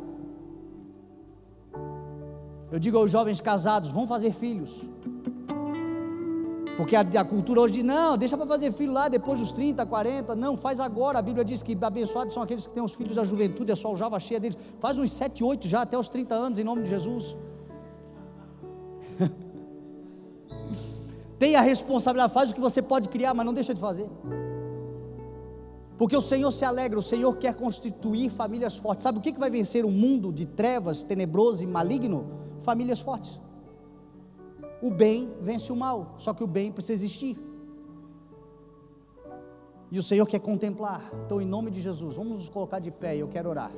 Eu digo aos jovens casados, vão fazer filhos, porque a cultura hoje diz, não, deixa para fazer filho lá depois dos 30, 40, não, faz agora. A Bíblia diz que abençoados são aqueles que têm os filhos da juventude, a sua aljava cheia deles. Faz uns 7, 8 já, até os 30 anos, em nome de Jesus. Tenha a responsabilidade, faz o que você pode criar, mas não deixa de fazer, porque o Senhor se alegra, o Senhor quer constituir famílias fortes. Sabe o que vai vencer o mundo de trevas, tenebroso e maligno? Famílias fortes. O bem vence o mal, só que o bem precisa existir, e o Senhor quer contemplar. Então, em nome de Jesus, vamos nos colocar de pé, e eu quero orar.